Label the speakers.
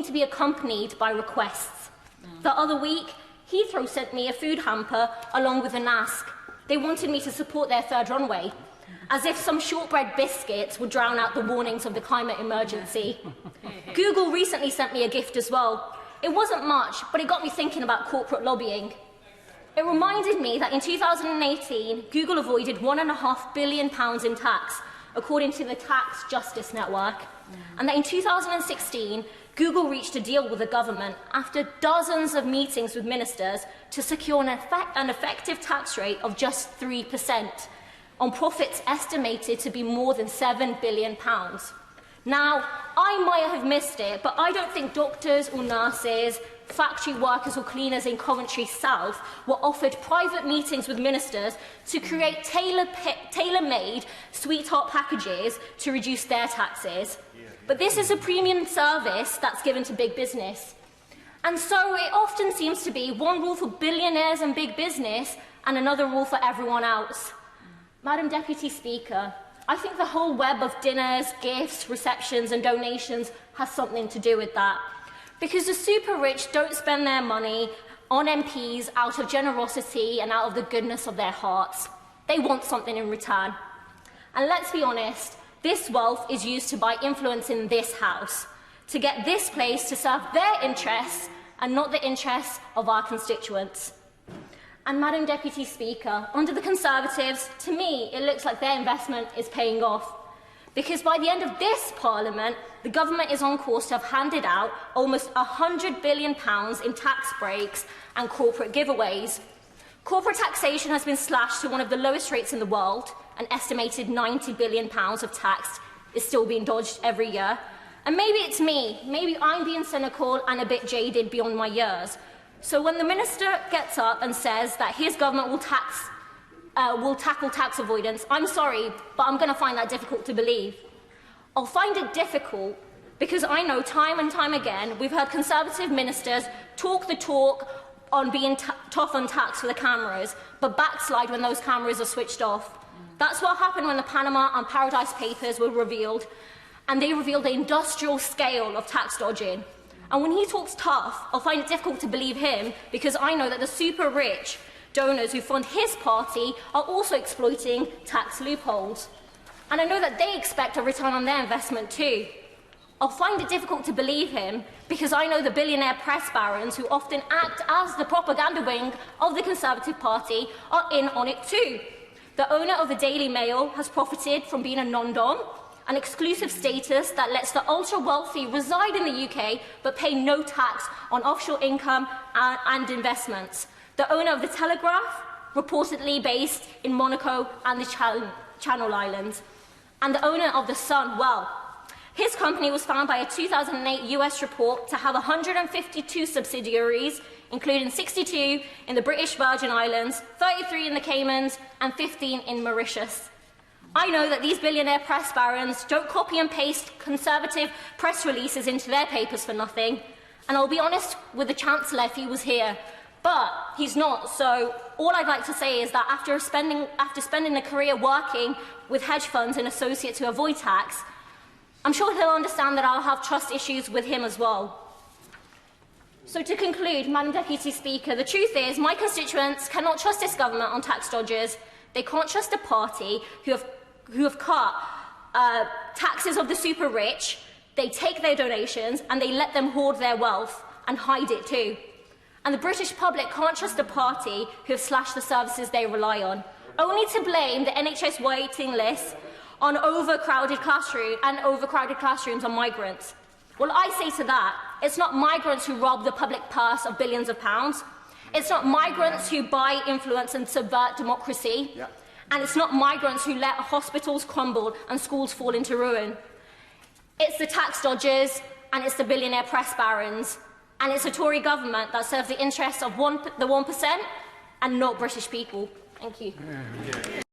Speaker 1: to be accompanied by requests. The other week, Heathrow sent me a food hamper along with an ask. They wanted me to support their third runway, as if some shortbread biscuits would drown out the warnings of the climate emergency. Google recently sent me a gift as well. It wasn't much, but it got me thinking about corporate lobbying. It reminded me that in 2018, Google avoided £1.5 billion in tax, according to the Tax Justice Network, and that in 2016, Google reached a deal with the government after dozens of meetings with ministers to secure an effective tax rate of just 3% on profits estimated to be more than £7 billion. Now, I might have missed it, but I don't think doctors or nurses, factory workers or cleaners in Coventry South were offered private meetings with ministers to create tailor-made sweetheart packages to reduce their taxes. But this is a premium service that's given to big business. And so it often seems to be one rule for billionaires and big business and another rule for everyone else. Madam Deputy Speaker, I think the whole web of dinners, gifts, receptions and donations has something to do with that. Because the super rich don't spend their money on MPs out of generosity and out of the goodness of their hearts. They want something in return. And let's be honest, this wealth is used to buy influence in this House, to get this place to serve their interests and not the interests of our constituents. And Madam Deputy Speaker, under the Conservatives, to me, it looks like their investment is paying off. Because by the end of this Parliament, the government is on course to have handed out almost £100 billion in tax breaks and corporate giveaways. Corporate taxation has been slashed to one of the lowest rates in the world. An estimated £90 billion of tax is still being dodged every year. And maybe it's me, maybe I'm being cynical and a bit jaded beyond my years. So when the Minister gets up and says that his government will tackle tax avoidance, I'm sorry, but I'm going to find that difficult to believe. I'll find it difficult because I know time and time again we've heard Conservative ministers talk the talk on being tough on tax for the cameras, but backslide when those cameras are switched off. That's what happened when the Panama and Paradise Papers were revealed, and they revealed the industrial scale of tax dodging. And when he talks tough, I'll find it difficult to believe him because I know that the super rich donors who fund his party are also exploiting tax loopholes. And I know that they expect a return on their investment too. I'll find it difficult to believe him because I know the billionaire press barons who often act as the propaganda wing of the Conservative Party are in on it too. The owner of the Daily Mail has profited from being a non-dom, an exclusive status that lets the ultra-wealthy reside in the UK but pay no tax on offshore income and investments. The owner of The Telegraph, reportedly based in Monaco and the Channel Islands. And the owner of The Sun, well, his company was found by a 2008 US report to have 152 subsidiaries, including 62 in the British Virgin Islands, 33 in the Caymans, and 15 in Mauritius. I know that these billionaire press barons don't copy and paste Conservative press releases into their papers for nothing. And I'll be honest with the Chancellor if he was here, but he's not. So all I'd like to say is that after spending a career working with hedge funds and associates to avoid tax, I'm sure he'll understand that I'll have trust issues with him as well. So to conclude, Madam Deputy Speaker, the truth is my constituents cannot trust this government on tax dodgers. They can't trust a party who have cut taxes of the super rich. They take their donations and they let them hoard their wealth and hide it too. And the British public can't trust a party who have slashed the services they rely on, only to blame the NHS waiting list on overcrowded classrooms on migrants. Well, I say to that, it's not migrants who rob the public purse of billions of pounds. It's not migrants who buy influence and subvert democracy. Yeah. And it's not migrants who let hospitals crumble and schools fall into ruin. It's the tax dodgers and it's the billionaire press barons. And it's a Tory government that serves the interests of the 1% and not British people. Thank you. Yeah.